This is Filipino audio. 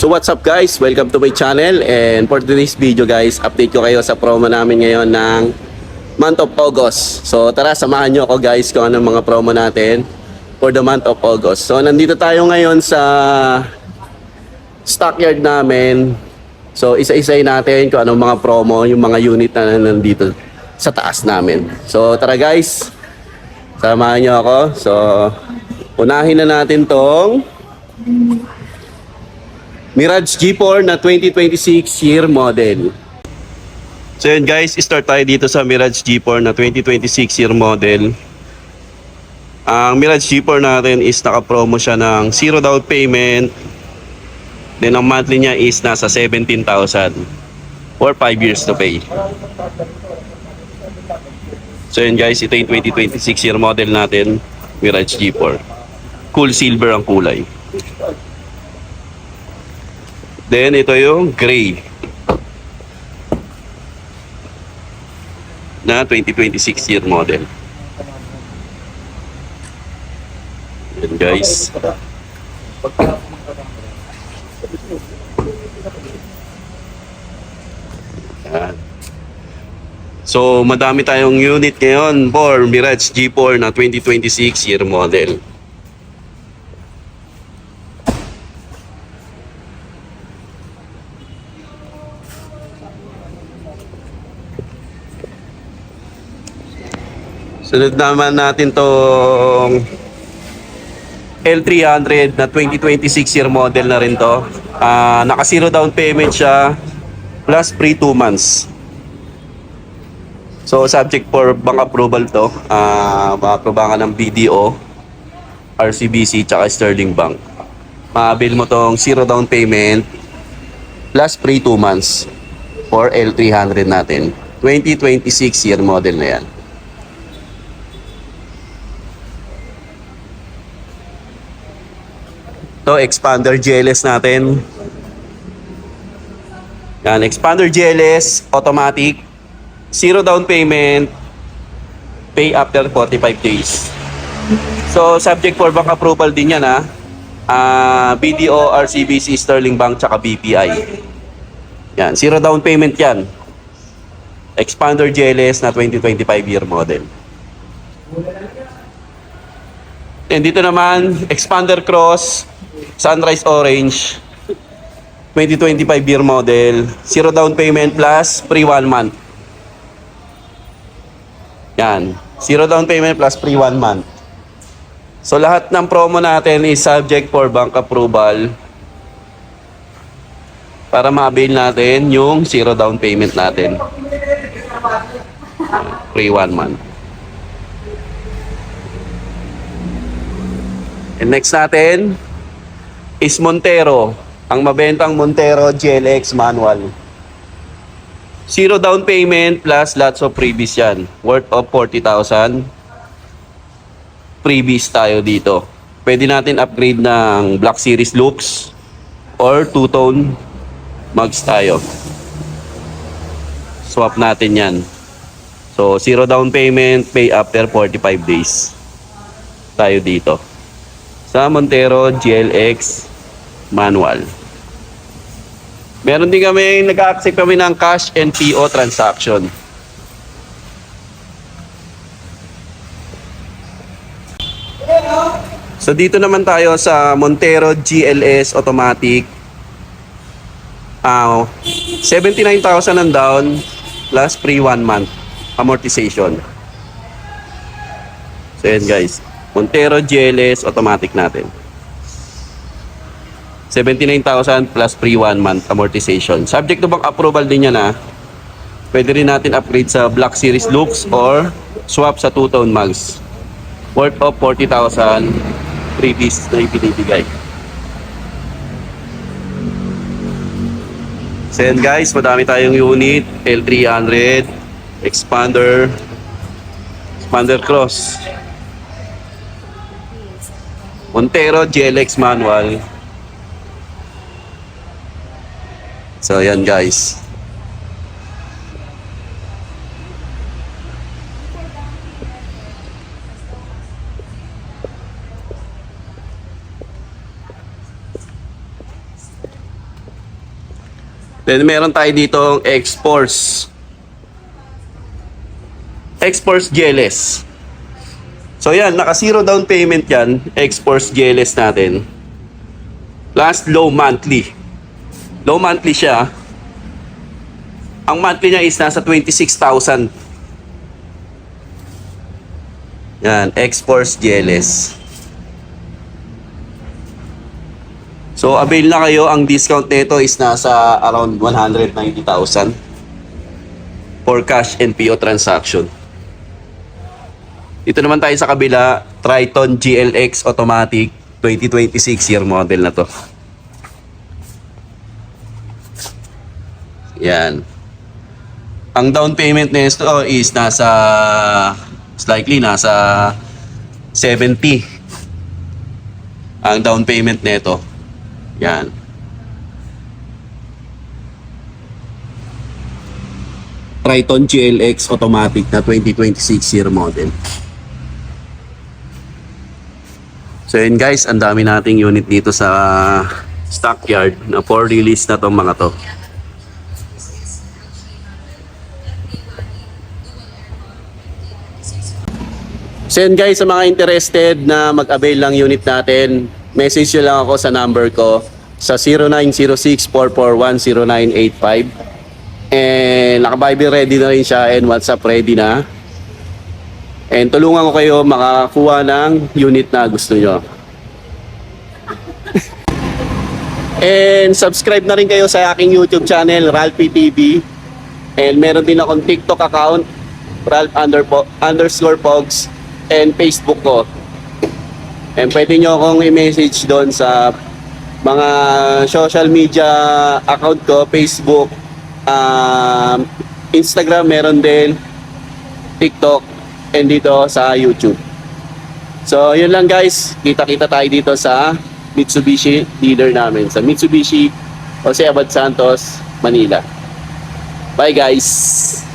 So what's up guys? Welcome to my channel, and for today's video guys, update ko kayo sa promo namin ngayon ng month of August. So tara, samahan nyo ako guys kung anong mga promo natin for the month of August. So nandito tayo ngayon sa stockyard namin. So isa-isay natin kung anong mga promo, yung mga unit na nandito sa taas namin. So tara guys, samahan nyo ako. So unahin na natin tong Mirage G4 na 2026 year model. So yun guys, start tayo dito sa Mirage G4 na 2026 year model. Ang Mirage G4 natin is naka-promo siya ng 0 down payment. Then ang monthly niya is nasa 17,000 for 5 years to pay. So yun guys, ito yung 2026 year model natin, Mirage G4. Cool silver ang kulay. Then ito yung gray na 2026 year model. Yan guys. Yan. So madami tayong unit ngayon for Mirage G4 na 2026 year model. Sunod naman natin tong L300 na 2026 year model na rin to. Naka 0 down payment siya plus free 2 months. So subject for bank approval to. Maaprobahan ng BDO, RCBC, tsaka Sterling Bank. Maabil mo tong 0 down payment plus free 2 months for L300 natin. 2026 year model na yan. To expander GLS natin. Yan, expander GLS automatic, 0 down payment, pay after 45 days. So subject for bank approval din yan BDO, RCBC, Sterling Bank, tsaka BPI. Yan, 0 down payment yan. Expander GLS na 2025 year model. And dito naman, expander cross Sunrise Orange 2025 year model, 0 down payment plus free 1 month. Yan, 0 down payment plus free 1 month. So lahat ng promo natin is subject for bank approval para ma-avail natin yung 0 down payment natin. Free 1 month. And next natin is Montero. Ang mabentang Montero GLX manual. 0 down payment plus lots of freebies yan. Worth of 40,000. Freebies tayo dito. Pwede natin upgrade ng Black Series looks or two-tone mugs tayo. Swap natin yan. So 0 down payment, pay after 45 days. Tayo dito sa Montero GLX manual. Meron din kami, nag-accept kami ng cash and PO transaction. So dito naman tayo sa Montero GLS automatic. 79,000 ang down plus free 1 month amortization. So yan guys, Montero GLS automatic natin. 79,000 plus free 1 month amortization. Subject to bank approval din yan Pwede rin natin upgrade sa Black Series looks or swap sa two-tone mugs. Worth of 40,000 freebies na ibinibigay. So yan guys, madami tayong unit. L300, expander cross, Montero GLX manual. So yan guys. Then meron tayo dito X-Force. X-Force GLS. So yan, naka zero down payment yan, X-Force GLS natin. Last low monthly. Low monthly siya. Ang monthly niya is nasa 26,000. Yan, X-Force GLS. So avail na kayo, ang discount nito is nasa around 190,000 for cash and PO transaction. Dito naman tayo sa kabila, Triton GLX Automatic 2026 year model na to. Yan. Ang down payment nito is nasa slightly nasa 70. Ang down payment nito. Yan. Triton GLX Automatic na 2026 year model. So yun guys, ang dami nating unit dito sa stockyard na for release na tong mga to. So yun guys, sa mga interested na mag-avail ng unit natin, message nyo lang ako sa number ko sa 0906-441-0985. And naka-Viber ready na rin siya and WhatsApp ready na. And tulungan ko kayo makakuha ng unit na gusto nyo. And subscribe na rin kayo sa aking YouTube channel, Ralphie TV. And meron din akong TikTok account, Ralph_Pogs, and Facebook ko. And pwede nyo akong i-message doon sa mga social media account ko, Facebook, Instagram meron din, TikTok, and dito sa YouTube. So yun lang guys, kita-kita tayo dito sa Mitsubishi dealer namin, sa Mitsubishi Jose Abad Santos, Manila. Bye guys!